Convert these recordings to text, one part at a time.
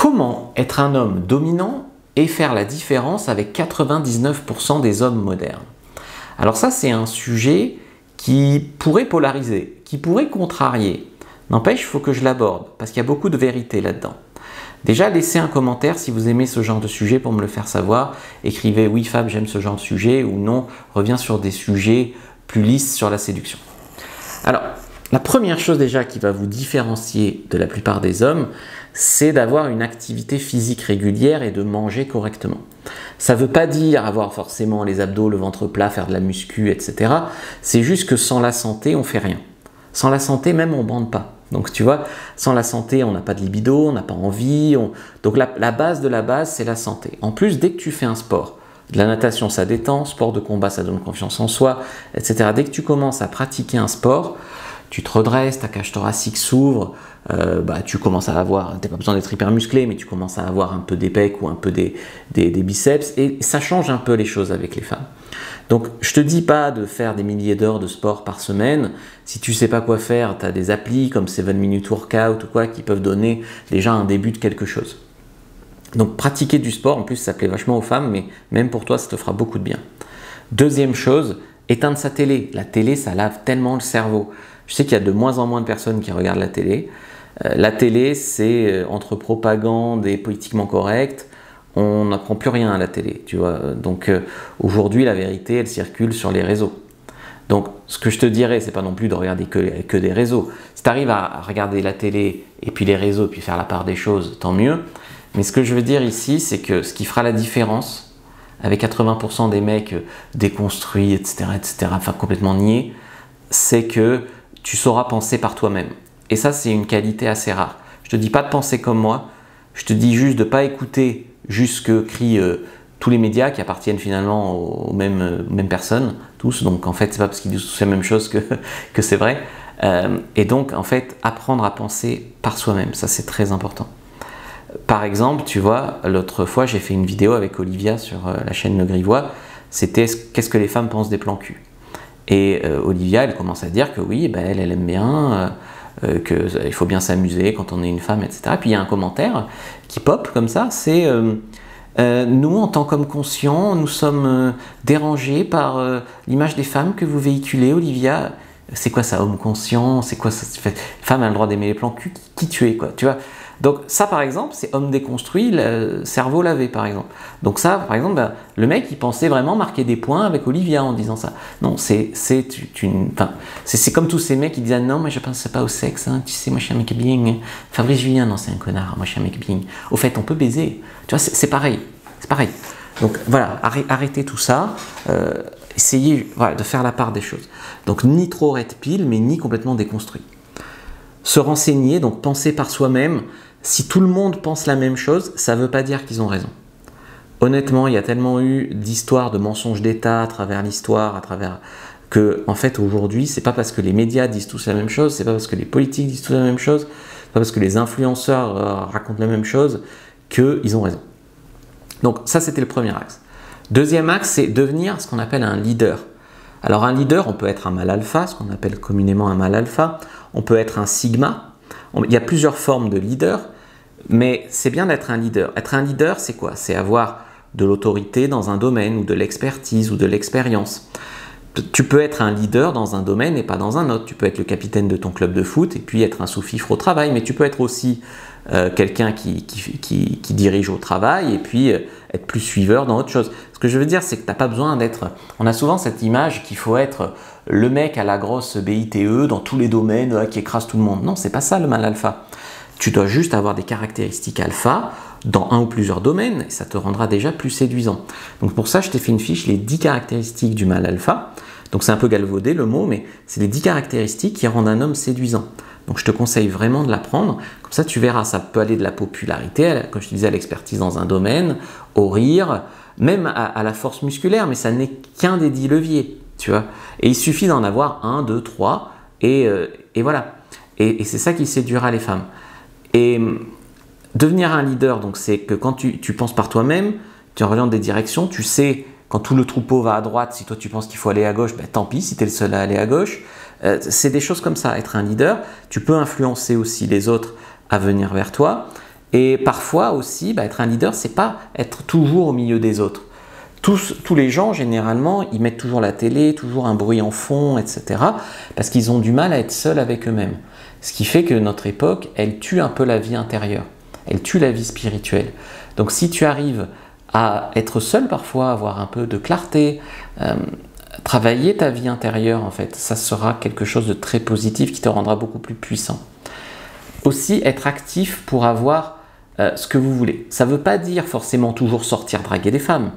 Comment être un homme dominant et faire la différence avec 99% des hommes modernes? Alors ça, c'est un sujet qui pourrait polariser, qui pourrait contrarier. N'empêche, il faut que je l'aborde, parce qu'il y a beaucoup de vérité là-dedans. Déjà, laissez un commentaire si vous aimez ce genre de sujet pour me le faire savoir. Écrivez « Oui Fab, j'aime ce genre de sujet » ou « Non, reviens sur des sujets plus lisses sur la séduction ». Alors, la première chose déjà qui va vous différencier de la plupart des hommes, c'est d'avoir une activité physique régulière et de manger correctement. Ça ne veut pas dire avoir forcément les abdos, le ventre plat, faire de la muscu, etc. C'est juste que sans la santé, on ne fait rien. Sans la santé, même on ne bande pas. Donc tu vois, sans la santé, on n'a pas de libido, on n'a pas envie. Donc la base de la base, c'est la santé. En plus, dès que tu fais un sport, de la natation, ça détend, sport de combat, ça donne confiance en soi, etc. Dès que tu commences à pratiquer un sport, tu te redresses, ta cage thoracique s'ouvre, tu commences à avoir, tu n'as pas besoin d'être hyper musclé, mais tu commences à avoir un peu des pecs ou un peu des biceps, et ça change un peu les choses avec les femmes. Donc je te dis pas de faire des milliers d'heures de sport par semaine. Si tu sais pas quoi faire, tu as des applis comme 7 Minute Workout ou quoi qui peuvent donner déjà un début de quelque chose. Donc pratiquer du sport, en plus ça plaît vachement aux femmes, mais même pour toi ça te fera beaucoup de bien. Deuxième chose, éteindre sa télé. La télé, ça lave tellement le cerveau. Je sais qu'il y a de moins en moins de personnes qui regardent la télé. La télé, c'est entre propagande et politiquement correct, on n'apprend plus rien à la télé, tu vois. Donc aujourd'hui, la vérité, elle circule sur les réseaux. Donc ce que je te dirais, c'est pas non plus de regarder que des réseaux. Si tu arrives à regarder la télé et puis les réseaux, puis faire la part des choses, tant mieux. Mais ce que je veux dire ici, c'est que ce qui fera la différence avec 80% des mecs déconstruits, etc., enfin complètement niais, c'est que tu sauras penser par toi-même. Et ça, c'est une qualité assez rare. Je te dis pas de penser comme moi, je te dis juste de ne pas écouter juste ce que crient tous les médias qui appartiennent finalement aux mêmes personnes, tous. Donc en fait, c'est pas parce qu'ils disent tous la même chose que c'est vrai. Et donc en fait, apprendre à penser par soi-même, ça c'est très important. Par exemple, tu vois, l'autre fois, j'ai fait une vidéo avec Olivia sur la chaîne Le Grivois. C'était « Qu'est-ce que les femmes pensent des plans cul ?» Et Olivia, elle commence à dire que oui, elle aime bien, qu'il faut bien s'amuser quand on est une femme, etc. Puis il y a un commentaire qui pop comme ça, c'est nous, en tant qu'hommes conscients, nous sommes dérangés par l'image des femmes que vous véhiculez, Olivia. C'est quoi ça, homme conscient? C'est quoi ça? Femme a le droit d'aimer les plans cul, qui tu es, quoi, tu vois? Donc ça, par exemple, c'est homme déconstruit, le cerveau lavé, par exemple. Donc ça, par exemple, le mec, il pensait vraiment marquer des points avec Olivia en disant ça. Non, c'est comme tous ces mecs qui disent « Non, moi je pense pas au sexe, hein. Tu sais, moi je suis un mec bien. Fabrice Julien, non, c'est un connard, moi je suis un mec bien. Au fait, on peut baiser. » Tu vois, c'est pareil. C'est pareil. Donc voilà, arrêtez tout ça. Essayez de faire la part des choses. Donc ni trop red pill, mais ni complètement déconstruit. Se renseigner, donc penser par soi-même. Si tout le monde pense la même chose, ça ne veut pas dire qu'ils ont raison. Honnêtement, il y a tellement eu d'histoires, de mensonges d'État à travers l'histoire, que en fait aujourd'hui, c'est pas parce que les médias disent tous la même chose, c'est pas parce que les politiques disent tous la même chose, c'est pas parce que les influenceurs racontent la même chose qu'ils ont raison. Donc ça, c'était le premier axe. Deuxième axe, c'est devenir ce qu'on appelle un leader. Alors un leader, on peut être un mâle alpha, ce qu'on appelle communément un mâle alpha, on peut être un sigma. Il y a plusieurs formes de leader, mais c'est bien d'être un leader. Être un leader, c'est quoi? C'est avoir de l'autorité dans un domaine, ou de l'expertise, ou de l'expérience. Tu peux être un leader dans un domaine et pas dans un autre. Tu peux être le capitaine de ton club de foot et puis être un sous-fifre au travail, mais tu peux être aussi quelqu'un qui dirige au travail et puis être plus suiveur dans autre chose. Ce que je veux dire, c'est que tu n'as pas besoin d'être... On a souvent cette image qu'il faut être le mec à la grosse BITE dans tous les domaines qui écrase tout le monde. Non, c'est pas ça le mâle alpha. Tu dois juste avoir des caractéristiques alpha dans un ou plusieurs domaines et ça te rendra déjà plus séduisant. Donc pour ça, je t'ai fait une fiche, les 10 caractéristiques du mâle alpha. Donc c'est un peu galvaudé le mot, mais c'est les 10 caractéristiques qui rendent un homme séduisant. Donc je te conseille vraiment de l'apprendre, comme ça tu verras, ça peut aller de la popularité, comme je te disais, à l'expertise dans un domaine, au rire, même à la force musculaire, mais ça n'est qu'un des 10 leviers, tu vois. Et il suffit d'en avoir 1, 2, 3, et voilà. Et c'est ça qui séduira les femmes. Et devenir un leader, donc c'est que quand tu penses par toi-même, tu orientes des directions, tu sais quand tout le troupeau va à droite, si toi tu penses qu'il faut aller à gauche, ben, tant pis si tu es le seul à aller à gauche. C'est des choses comme ça, être un leader. Tu peux influencer aussi les autres à venir vers toi. Et parfois aussi, être un leader, c'est pas être toujours au milieu des autres. Tous les gens, généralement, ils mettent toujours la télé, toujours un bruit en fond, etc. parce qu'ils ont du mal à être seuls avec eux-mêmes. Ce qui fait que notre époque, elle tue un peu la vie intérieure. Elle tue la vie spirituelle. Donc si tu arrives à être seul parfois, avoir un peu de clarté, travailler ta vie intérieure, en fait, ça sera quelque chose de très positif qui te rendra beaucoup plus puissant. Aussi, être actif pour avoir ce que vous voulez. Ça ne veut pas dire forcément toujours sortir draguer des femmes.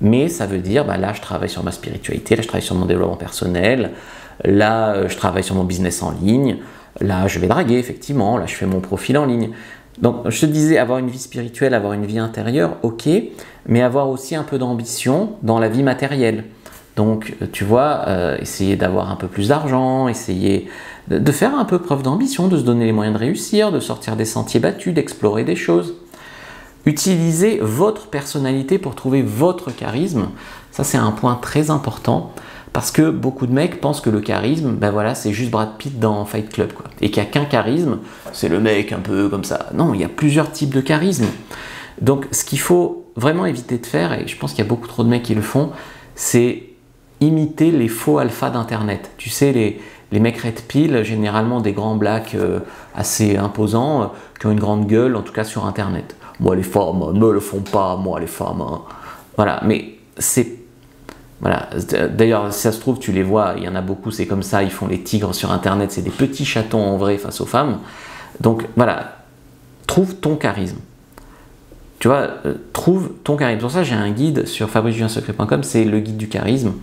Mais ça veut dire, là je travaille sur ma spiritualité, là je travaille sur mon développement personnel, là je travaille sur mon business en ligne, là je vais draguer effectivement, là je fais mon profil en ligne. Donc je te disais, avoir une vie spirituelle, avoir une vie intérieure, ok, mais avoir aussi un peu d'ambition dans la vie matérielle. Donc tu vois, essayer d'avoir un peu plus d'argent, essayer de faire un peu preuve d'ambition, de se donner les moyens de réussir, de sortir des sentiers battus, d'explorer des choses. Utilisez votre personnalité pour trouver votre charisme. Ça, c'est un point très important parce que beaucoup de mecs pensent que le charisme, c'est juste Brad Pitt dans Fight Club, quoi. Et qu'il n'y a qu'un charisme, c'est le mec un peu comme ça. Non, il y a plusieurs types de charisme. Donc, ce qu'il faut vraiment éviter de faire, et je pense qu'il y a beaucoup trop de mecs qui le font, c'est imiter les faux alphas d'Internet. Tu sais, les mecs red pill, généralement des grands blacks assez imposants, qui ont une grande gueule, en tout cas sur Internet. Moi, les femmes ne le font pas, moi, les femmes. Voilà, mais c'est... Voilà. D'ailleurs, si ça se trouve, tu les vois, il y en a beaucoup, c'est comme ça, ils font les tigres sur Internet, c'est des petits chatons en vrai face aux femmes. Donc, voilà, trouve ton charisme. Tu vois, trouve ton charisme. Pour ça, j'ai un guide sur fabricejuliensecret.com, c'est le guide du charisme.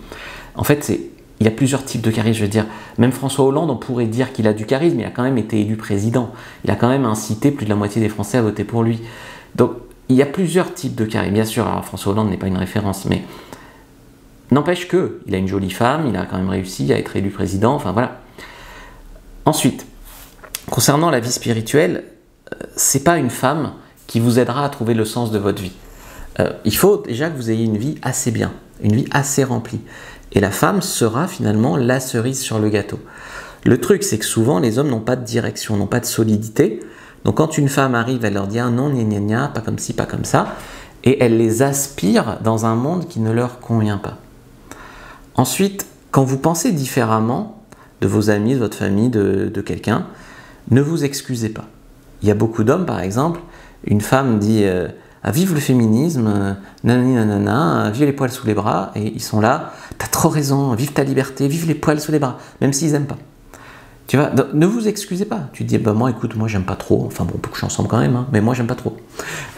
En fait, il y a plusieurs types de charisme, je veux dire. Même François Hollande, on pourrait dire qu'il a du charisme, il a quand même été élu président. Il a quand même incité plus de la moitié des Français à voter pour lui. Donc, il y a plusieurs types de charisme. Bien sûr, alors François Hollande n'est pas une référence, mais n'empêche qu'il a une jolie femme, il a quand même réussi à être élu président, enfin voilà. Ensuite, concernant la vie spirituelle, c'est pas une femme qui vous aidera à trouver le sens de votre vie. Il faut déjà que vous ayez une vie assez bien, une vie assez remplie. Et la femme sera finalement la cerise sur le gâteau. Le truc, c'est que souvent, les hommes n'ont pas de direction, n'ont pas de solidité. Donc quand une femme arrive, elle leur dit « Ah non, gna gna gna, pas comme ci, pas comme ça », et elle les aspire dans un monde qui ne leur convient pas. Ensuite, quand vous pensez différemment de vos amis, de votre famille, de quelqu'un, ne vous excusez pas. Il y a beaucoup d'hommes, par exemple, une femme dit ah, vive le féminisme, nanani nanana, vive les poils sous les bras, et ils sont là, t'as trop raison, vive ta liberté, vive les poils sous les bras, même s'ils n'aiment pas. Tu vois, donc, ne vous excusez pas. Tu dis, moi écoute, moi j'aime pas trop, enfin bon, on peut coucher ensemble quand même, hein, mais moi j'aime pas trop.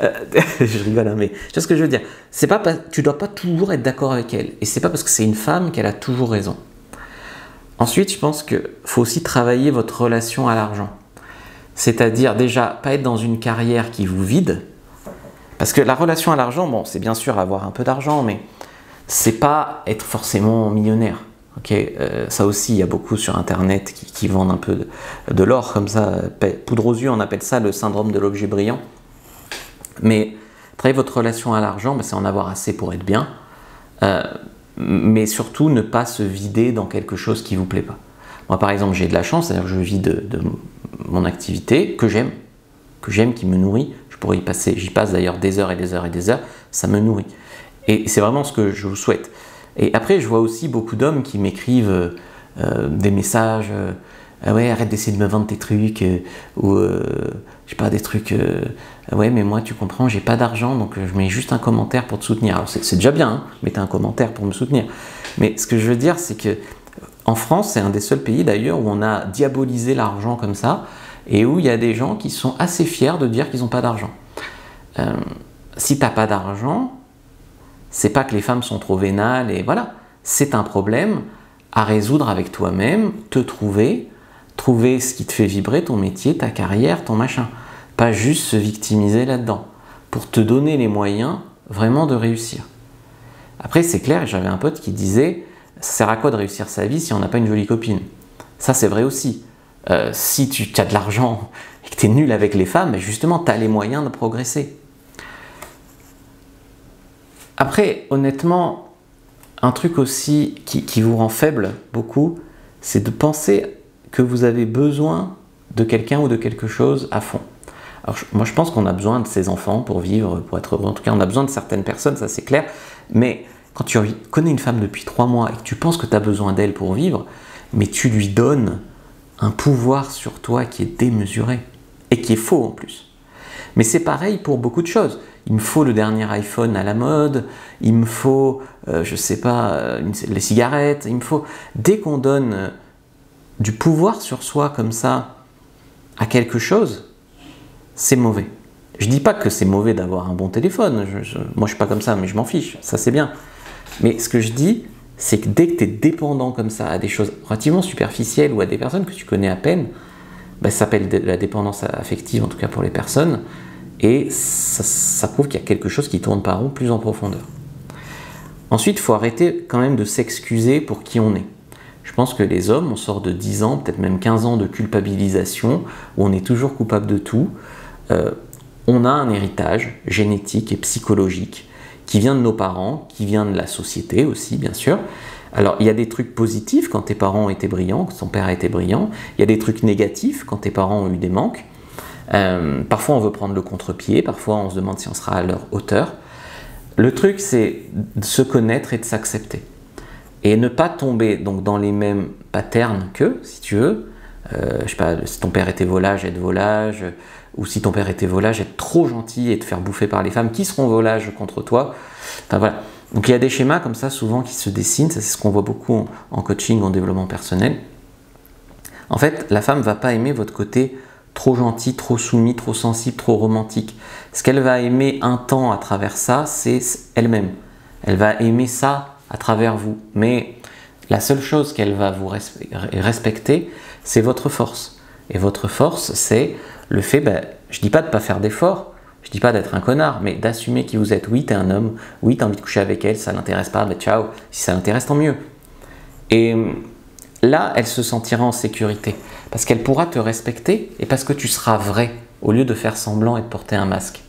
Je rigole, hein, mais tu vois ce que je veux dire. Tu dois pas toujours être d'accord avec elle, et c'est pas parce que c'est une femme qu'elle a toujours raison. Ensuite, je pense qu'il faut aussi travailler votre relation à l'argent. C'est-à-dire déjà, pas être dans une carrière qui vous vide, parce que la relation à l'argent, bon, c'est bien sûr avoir un peu d'argent, mais c'est pas être forcément millionnaire. Okay, ça aussi, il y a beaucoup sur Internet qui vendent un peu de l'or comme ça, poudre aux yeux, on appelle ça le syndrome de l'objet brillant. Mais travailler votre relation à l'argent, c'est en avoir assez pour être bien, mais surtout ne pas se vider dans quelque chose qui ne vous plaît pas. Moi, par exemple, j'ai de la chance, c'est-à-dire que je vis de mon activité que j'aime, qui me nourrit. Je pourrais y passer, j'y passe d'ailleurs des heures et des heures et des heures, ça me nourrit. Et c'est vraiment ce que je vous souhaite. Et après, je vois aussi beaucoup d'hommes qui m'écrivent des messages ouais, arrête d'essayer de me vendre tes trucs, ou je sais pas, des trucs ouais, mais moi, tu comprends, j'ai pas d'argent, donc je mets juste un commentaire pour te soutenir. Alors, c'est déjà bien, hein, mettez un commentaire pour me soutenir. Mais ce que je veux dire, c'est que en France, c'est un des seuls pays d'ailleurs où on a diabolisé l'argent comme ça, et où il y a des gens qui sont assez fiers de dire qu'ils n'ont pas d'argent. Si t'as pas d'argent, c'est pas que les femmes sont trop vénales, et voilà, c'est un problème à résoudre avec toi-même, te trouver ce qui te fait vibrer, ton métier, ta carrière, ton machin. Pas juste se victimiser là-dedans, pour te donner les moyens vraiment de réussir. Après, c'est clair, j'avais un pote qui disait, ça sert à quoi de réussir sa vie si on n'a pas une jolie copine? Ça, c'est vrai aussi. Si tu as de l'argent et que tu es nul avec les femmes, justement, tu as les moyens de progresser. Après, honnêtement, un truc aussi qui vous rend faible beaucoup, c'est de penser que vous avez besoin de quelqu'un ou de quelque chose à fond. Alors, moi, je pense qu'on a besoin de ses enfants pour vivre, pour être heureux. En tout cas, on a besoin de certaines personnes, ça c'est clair. Mais quand tu connais une femme depuis 3 mois et que tu penses que tu as besoin d'elle pour vivre, mais tu lui donnes un pouvoir sur toi qui est démesuré et qui est faux en plus. Mais c'est pareil pour beaucoup de choses. Il me faut le dernier iPhone à la mode, il me faut, je sais pas, les cigarettes, il me faut... Dès qu'on donne du pouvoir sur soi comme ça à quelque chose, c'est mauvais. Je dis pas que c'est mauvais d'avoir un bon téléphone, moi je suis pas comme ça, mais je m'en fiche, ça c'est bien. Mais ce que je dis, c'est que dès que tu es dépendant comme ça à des choses relativement superficielles ou à des personnes que tu connais à peine, ben, ça s'appelle la dépendance affective, en tout cas pour les personnes, et ça prouve qu'il y a quelque chose qui tourne par rond plus en profondeur. Ensuite, il faut arrêter quand même de s'excuser pour qui on est. Je pense que les hommes, on sort de 10 ans, peut-être même 15 ans de culpabilisation, où on est toujours coupable de tout. On a un héritage génétique et psychologique qui vient de nos parents, qui vient de la société aussi, bien sûr. Alors, il y a des trucs positifs quand tes parents étaient brillants, quand ton père a été brillant. Il y a des trucs négatifs quand tes parents ont eu des manques. Parfois, on veut prendre le contre-pied. Parfois, on se demande si on sera à leur hauteur. Le truc, c'est de se connaître et de s'accepter. Et ne pas tomber donc, dans les mêmes patterns qu'eux, si tu veux. Je sais pas, si ton père était volage, être volage. Ou si ton père était volage, être trop gentil et te faire bouffer par les femmes qui seront volages contre toi. Enfin, voilà. Donc il y a des schémas comme ça souvent qui se dessinent, ça c'est ce qu'on voit beaucoup en coaching, en développement personnel. En fait, la femme ne va pas aimer votre côté trop gentil, trop soumis, trop sensible, trop romantique. Ce qu'elle va aimer un temps à travers ça, c'est elle-même. Elle va aimer ça à travers vous. Mais la seule chose qu'elle va vous respecter, c'est votre force. Et votre force, c'est le fait, je ne dis pas de ne pas faire d'efforts, je ne dis pas d'être un connard, mais d'assumer qui vous êtes. Oui, tu es un homme, oui, tu as envie de coucher avec elle, ça ne l'intéresse pas, ciao, si ça l'intéresse, tant mieux. Et là, elle se sentira en sécurité, parce qu'elle pourra te respecter, et parce que tu seras vrai, au lieu de faire semblant et de porter un masque.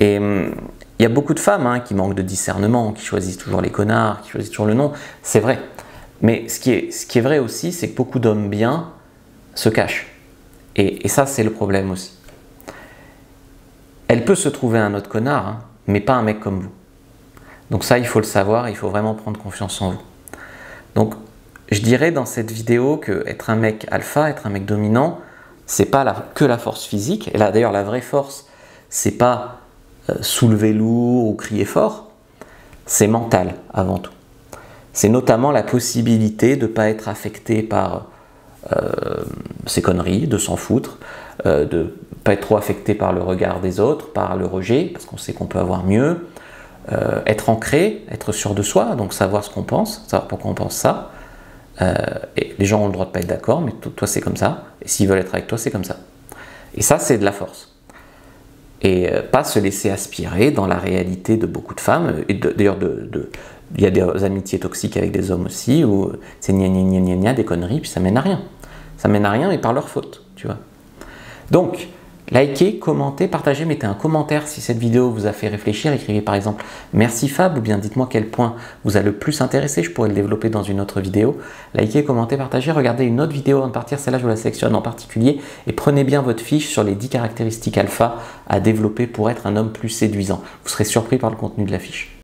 Et il y a beaucoup de femmes qui manquent de discernement, qui choisissent toujours les connards, qui choisissent toujours le non, c'est vrai. Mais ce qui est vrai aussi, c'est que beaucoup d'hommes bien se cachent. Et ça, c'est le problème aussi. Elle peut se trouver un autre connard, mais pas un mec comme vous. Donc ça, il faut le savoir, il faut vraiment prendre confiance en vous. Donc, je dirais dans cette vidéo que être un mec alpha, être un mec dominant, c'est pas que la force physique. Et là, d'ailleurs, la vraie force, c'est pas soulever lourd ou crier fort, c'est mental avant tout. C'est notamment la possibilité de ne pas être affecté par ces conneries, de s'en foutre, de pas être trop affecté par le regard des autres, par le rejet, parce qu'on sait qu'on peut avoir mieux, être ancré, être sûr de soi, donc savoir ce qu'on pense, savoir pourquoi on pense ça. Et les gens ont le droit de pas être d'accord, mais toi c'est comme ça, et s'ils veulent être avec toi, c'est comme ça. Et ça, c'est de la force. Et pas se laisser aspirer dans la réalité de beaucoup de femmes, et d'ailleurs il y a des amitiés toxiques avec des hommes aussi, où c'est gna gna gna gna gna, des conneries, puis ça mène à rien. Ça mène à rien, mais par leur faute, tu vois. Donc, likez, commentez, partagez, mettez un commentaire si cette vidéo vous a fait réfléchir. Écrivez par exemple « Merci Fab » ou bien dites-moi quel point vous a le plus intéressé, je pourrais le développer dans une autre vidéo. Likez, commentez, partagez, regardez une autre vidéo avant de partir, celle-là je vous la sélectionne en particulier, et prenez bien votre fiche sur les 10 caractéristiques alpha à développer pour être un homme plus séduisant. Vous serez surpris par le contenu de la fiche.